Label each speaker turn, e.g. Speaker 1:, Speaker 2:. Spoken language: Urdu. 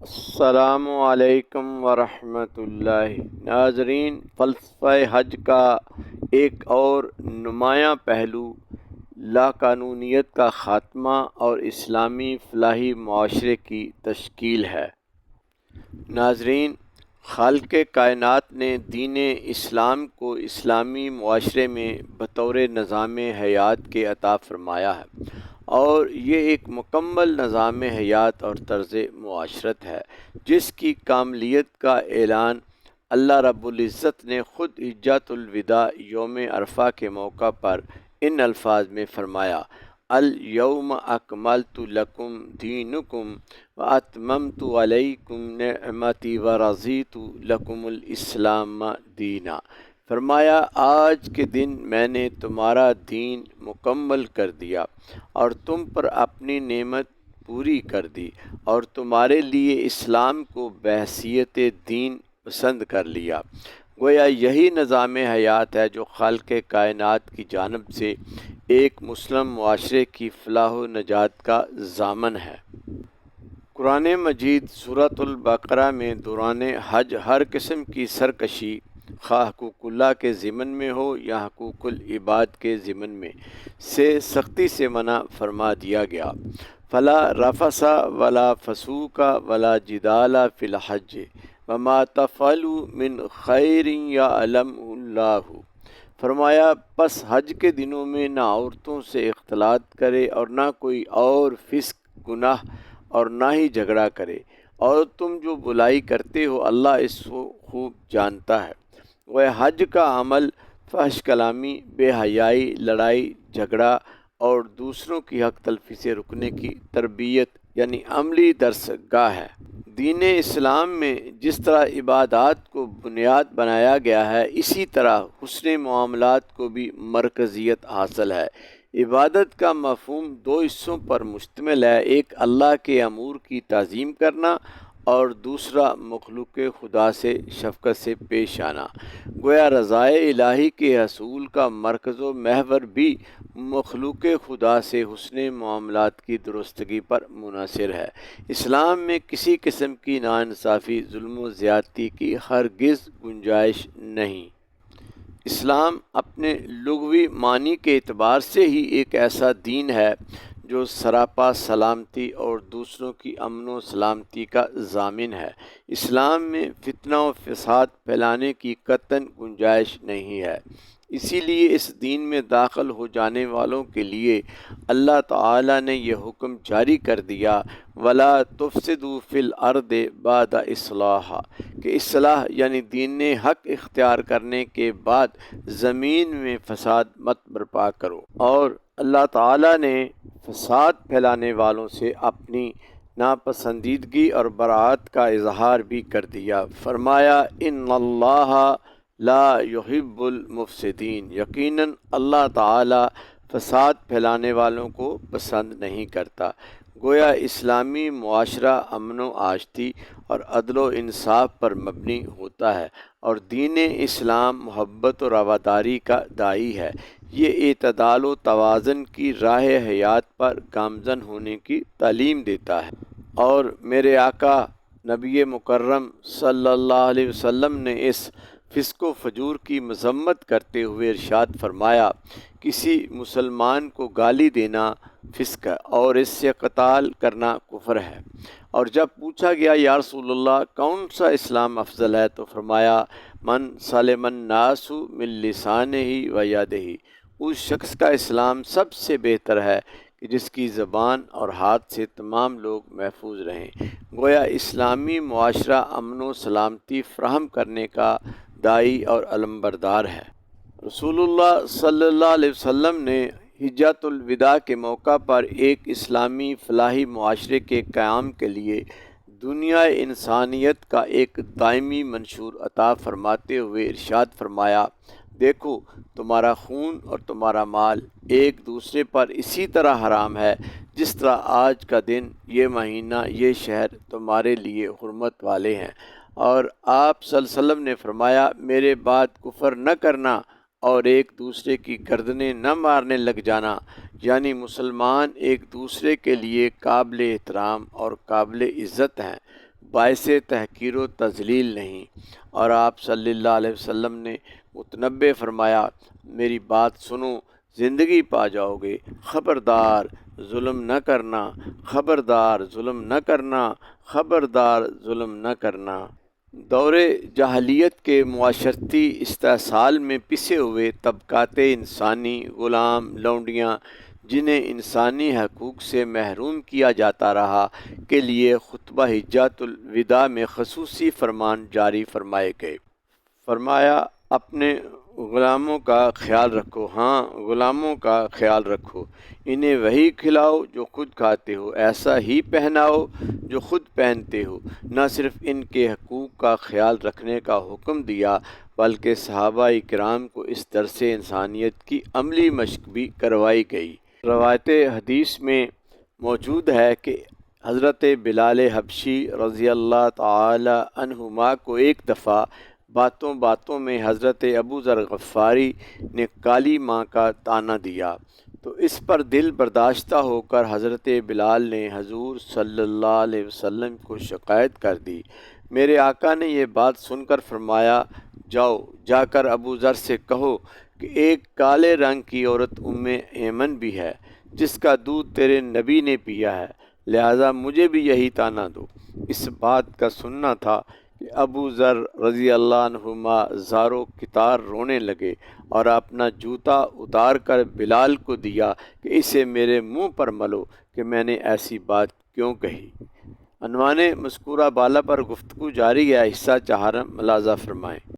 Speaker 1: السلام علیکم ورحمۃ اللہ۔ ناظرین، فلسفہ حج کا ایک اور نمایاں پہلو لاقانونیت کا خاتمہ اور اسلامی فلاحی معاشرے کی تشکیل ہے۔ ناظرین، خالق کائنات نے دین اسلام کو اسلامی معاشرے میں بطور نظام حیات کے عطا فرمایا ہے، اور یہ ایک مکمل نظام حیات اور طرز معاشرت ہے جس کی کاملیت کا اعلان اللہ رب العزت نے خود حجۃ الوداع یوم عرفہ کے موقع پر ان الفاظ میں فرمایا: الیوم اکملت لکم دینکم واتممت علیکم نعمتی ورضیت لکم الاسلام دینا۔ فرمایا، آج کے دن میں نے تمہارا دین مکمل کر دیا اور تم پر اپنی نعمت پوری کر دی، اور تمہارے لیے اسلام کو بحیثیت دین پسند کر لیا۔ گویا یہی نظام حیات ہے جو خالق کائنات کی جانب سے ایک مسلم معاشرے کی فلاح و نجات کا ضامن ہے۔ قرآن مجید سورۃ البقرہ میں دوران حج ہر قسم کی سرکشی، خواہ حقوق اللہ کے ضمن میں ہو یا حقوق العباد کے ضمن میں، سے سختی سے منع فرما دیا گیا۔ فلا رفث ولا فسوق ولا جدال فی الحج وما تفعلوا من خیر یعلمہ اللہ۔ فرمایا، پس حج کے دنوں میں نہ عورتوں سے اختلاط کرے اور نہ کوئی اور فسق گناہ اور نہ ہی جھگڑا کرے، اور تم جو بلائی کرتے ہو اللہ اس کو خوب جانتا ہے۔ وہ حج کا عمل فحش کلامی، بے حیائی، لڑائی جھگڑا اور دوسروں کی حق تلفی سے رکنے کی تربیت یعنی عملی درس گاہ ہے۔ دین اسلام میں جس طرح عبادات کو بنیاد بنایا گیا ہے، اسی طرح حسن معاملات کو بھی مرکزیت حاصل ہے۔ عبادت کا مفہوم دو حصوں پر مشتمل ہے، ایک اللہ کے امور کی تعظیم کرنا اور دوسرا مخلوق خدا سے شفقت سے پیش آنا۔ گویا رضائے الہی کے حصول کا مرکز و محور بھی مخلوق خدا سے حسن معاملات کی درستگی پر منحصر ہے۔ اسلام میں کسی قسم کی ناانصافی، ظلم و زیادتی کی ہرگز گنجائش نہیں۔ اسلام اپنے لغوی معنی کے اعتبار سے ہی ایک ایسا دین ہے جو سراپا سلامتی اور دوسروں کی امن و سلامتی کا ضامن ہے۔ اسلام میں فتنہ و فساد پھیلانے کی قطعاً گنجائش نہیں ہے۔ اسی لیے اس دین میں داخل ہو جانے والوں کے لیے اللہ تعالیٰ نے یہ حکم جاری کر دیا: وَلَا تُفْسِدُوا فِي الْأَرْضِ بَعْدَ إِصْلَاحِهَا، کہ اصلاح یعنی دین حق اختیار کرنے کے بعد زمین میں فساد مت برپا کرو۔ اور اللہ تعالیٰ نے فساد پھیلانے والوں سے اپنی ناپسندیدگی اور براءت کا اظہار بھی کر دیا۔ فرمایا، ان اللہ لا يحب المفسدین، یقیناً اللہ تعالیٰ فساد پھیلانے والوں کو پسند نہیں کرتا۔ گویا اسلامی معاشرہ امن و آشتی اور عدل و انصاف پر مبنی ہوتا ہے، اور دین اسلام محبت و رواداری کا داعی ہے۔ یہ اعتدال و توازن کی راہ حیات پر گامزن ہونے کی تعلیم دیتا ہے۔ اور میرے آقا نبی مکرم صلی اللہ علیہ وسلم نے اس فسق و فجور کی مذمت کرتے ہوئے ارشاد فرمایا: کسی مسلمان کو گالی دینا فسق ہے اور اس سے قتال کرنا کفر ہے۔ اور جب پوچھا گیا یا رسول اللہ کون سا اسلام افضل ہے، تو فرمایا: من سلم الناس من لسانہ و یدہ، اس شخص کا اسلام سب سے بہتر ہے کہ جس کی زبان اور ہاتھ سے تمام لوگ محفوظ رہیں۔ گویا اسلامی معاشرہ امن و سلامتی فراہم کرنے کا داعی اور علمبردار ہے۔ رسول اللہ صلی اللہ علیہ وسلم نے حجۃ الوداع کے موقع پر ایک اسلامی فلاحی معاشرے کے قیام کے لیے دنیا انسانیت کا ایک دائمی منشور عطا فرماتے ہوئے ارشاد فرمایا: دیکھو، تمہارا خون اور تمہارا مال ایک دوسرے پر اسی طرح حرام ہے جس طرح آج کا دن، یہ مہینہ، یہ شہر تمہارے لیے حرمت والے ہیں۔ اور آپ صلی اللہ علیہ وسلم نے فرمایا: میرے بعد کفر نہ کرنا اور ایک دوسرے کی گردنیں نہ مارنے لگ جانا، یعنی مسلمان ایک دوسرے کے لیے قابل احترام اور قابل عزت ہیں۔ باعث تحقیر و تذلیل نہیں۔ اور آپ صلی اللہ علیہ وسلم نے متنبع فرمایا، میری بات سنو، زندگی پا جاؤ گے، خبردار ظلم نہ کرنا، خبردار ظلم نہ کرنا، خبردار ظلم نہ کرنا۔ دور جاہلیت کے معاشرتی استحصال میں پسے ہوئے طبقات انسانی، غلام، لونڈیاں، جنہیں انسانی حقوق سے محروم کیا جاتا رہا، کے لیے خطبہ حجۃ الوداع میں خصوصی فرمان جاری فرمائے گئے۔ فرمایا، اپنے غلاموں کا خیال رکھو، ہاں غلاموں کا خیال رکھو، انہیں وہی کھلاؤ جو خود کھاتے ہو، ایسا ہی پہناؤ جو خود پہنتے ہو۔ نہ صرف ان کے حقوق کا خیال رکھنے کا حکم دیا بلکہ صحابہ کرام کو اس درس انسانیت کی عملی مشق بھی کروائی گئی۔ روایت حدیث میں موجود ہے کہ حضرت بلال حبشی رضی اللہ تعالی عنہما کو ایک دفعہ باتوں باتوں میں حضرت ابو ذر غفاری نے کالی ماں کا طعنہ دیا، تو اس پر دل برداشتہ ہو کر حضرت بلال نے حضور صلی اللہ علیہ وسلم کو شکایت کر دی۔ میرے آقا نے یہ بات سن کر فرمایا، جاؤ جا کر ابو ذر سے کہو کہ ایک کالے رنگ کی عورت ایمن بھی ہے جس کا دودھ تیرے نبی نے پیا ہے، لہذا مجھے بھی یہی طعنہ دو۔ اس بات کا سننا تھا کہ ابو ذر رضی اللہ عنہما زارو کتار رونے لگے اور اپنا جوتا اتار کر بلال کو دیا کہ اسے میرے منہ پر ملو کہ میں نے ایسی بات کیوں کہی۔ عنوان مذکورہ بالا پر گفتگو جاری ہے، حصہ چہارم ملاحظہ فرمائیں۔